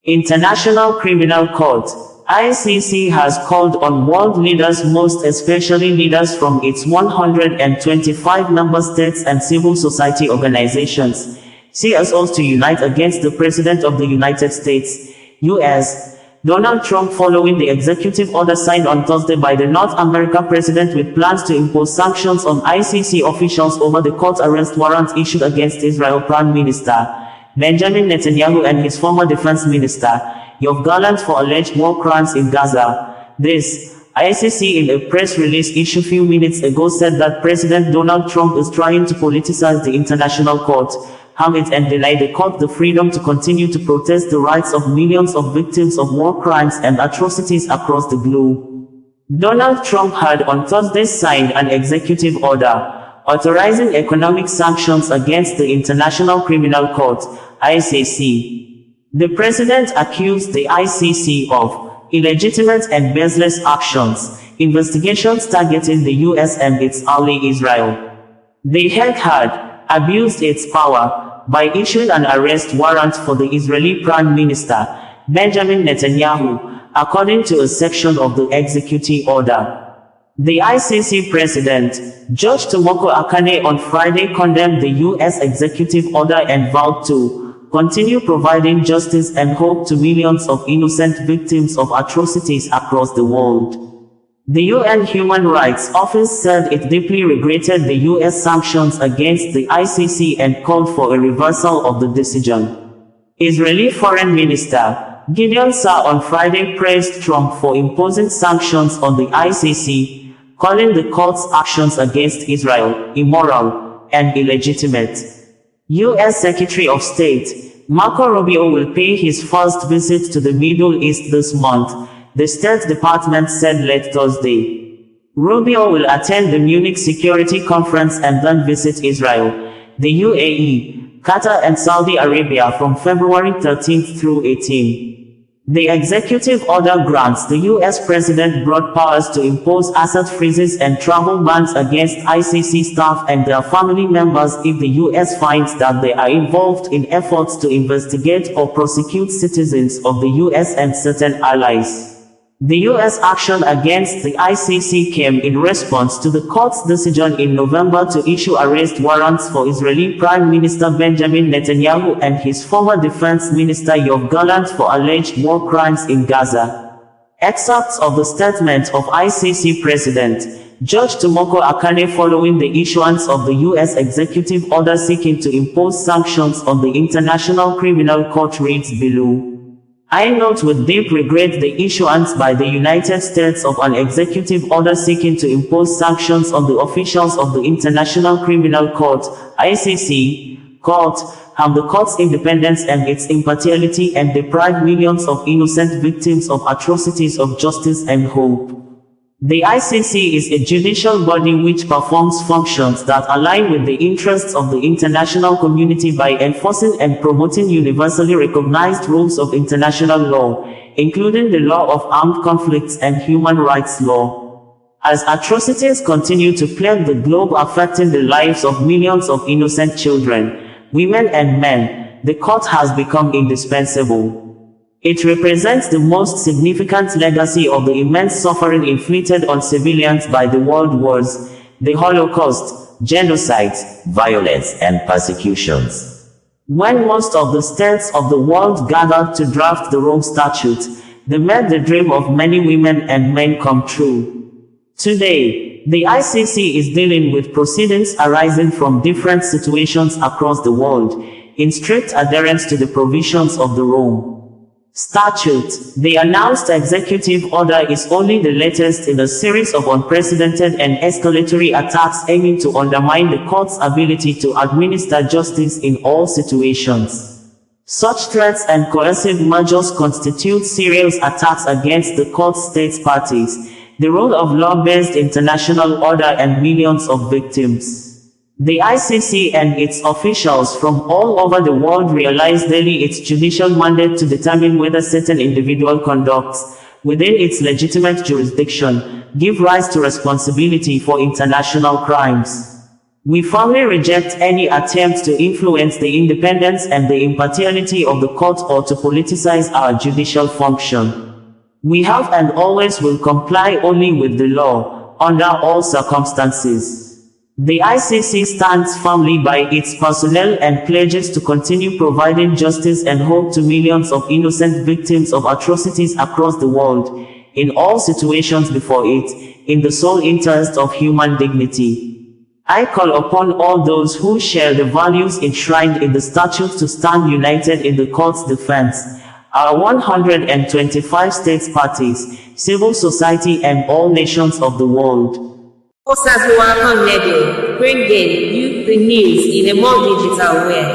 International Criminal Court (ICC) has called on world leaders, most especially leaders from its 125 member states and civil society organizations, CSOs, to unite against the President of the United States, U.S., Donald Trump, following the executive order signed on Thursday by the North American president with plans to impose sanctions on ICC officials over the court arrest warrant issued against Israel Prime Minister Benjamin Netanyahu and his former defense minister, Yoav Gallant, for alleged war crimes in Gaza. This, ICC, in a press release issued few minutes ago, said that President Donald Trump is trying to politicize the international court, harm it, and deny the court the freedom to continue to protest the rights of millions of victims of war crimes and atrocities across the globe. Donald Trump had on Thursday signed an executive order authorizing economic sanctions against the International Criminal Court, ICC. The president accused the ICC of illegitimate and baseless actions, investigations targeting the US and its ally Israel. The Hague had abused its power by issuing an arrest warrant for the Israeli Prime Minister, Benjamin Netanyahu, according to a section of the executive order. The ICC president, Judge Tomoko Akane, on Friday condemned the U.S. executive order and vowed to continue providing justice and hope to millions of innocent victims of atrocities across the world. The UN Human Rights Office said it deeply regretted the U.S. sanctions against the ICC and called for a reversal of the decision. Israeli Foreign Minister Gideon Saar on Friday praised Trump for imposing sanctions on the ICC, calling the court's actions against Israel immoral and illegitimate. U.S. Secretary of State Marco Rubio will pay his first visit to the Middle East this month, the State Department said late Thursday. Rubio will attend the Munich Security Conference and then visit Israel, the UAE, Qatar and Saudi Arabia from February 13 through 18. The executive order grants the U.S. president broad powers to impose asset freezes and travel bans against ICC staff and their family members if the U.S. finds that they are involved in efforts to investigate or prosecute citizens of the U.S. and certain allies. The U.S. action against the ICC came in response to the court's decision in November to issue arrest warrants for Israeli Prime Minister Benjamin Netanyahu and his former defense minister Yoav Gallant for alleged war crimes in Gaza. Excerpts of the statement of ICC President Judge Tomoko Akane following the issuance of the U.S. executive order seeking to impose sanctions on the International Criminal Court reads below. I note with deep regret the issuance by the United States of an executive order seeking to impose sanctions on the officials of the International Criminal Court, ICC, harm the court's independence and its impartiality and deprive millions of innocent victims of atrocities of justice and hope. The ICC is a judicial body which performs functions that align with the interests of the international community by enforcing and promoting universally recognized rules of international law, including the law of armed conflicts and human rights law. As atrocities continue to plague the globe, affecting the lives of millions of innocent children, women and men, the court has become indispensable. It represents the most significant legacy of the immense suffering inflicted on civilians by the world wars, the Holocaust, genocides, violence, and persecutions. When most of the states of the world gathered to draft the Rome Statute, they made the dream of many women and men come true. Today, the ICC is dealing with proceedings arising from different situations across the world, in strict adherence to the provisions of the Rome Statute. The announced executive order is only the latest in a series of unprecedented and escalatory attacks aiming to undermine the court's ability to administer justice in all situations. Such threats and coercive measures constitute serious attacks against the court's state parties, the rule of law-based international order, and millions of victims. The ICC and its officials from all over the world realize daily its judicial mandate to determine whether certain individual conducts, within its legitimate jurisdiction, give rise to responsibility for international crimes. We firmly reject any attempt to influence the independence and the impartiality of the court or to politicize our judicial function. We have and always will comply only with the law, under all circumstances. The ICC stands firmly by its personnel and pledges to continue providing justice and hope to millions of innocent victims of atrocities across the world, in all situations before it, in the sole interest of human dignity. I call upon all those who share the values enshrined in the statute to stand united in the court's defense. Our 125 states parties, civil society and all nations of the world. Osazuwa Connedo, bringing you the news in a more digital way.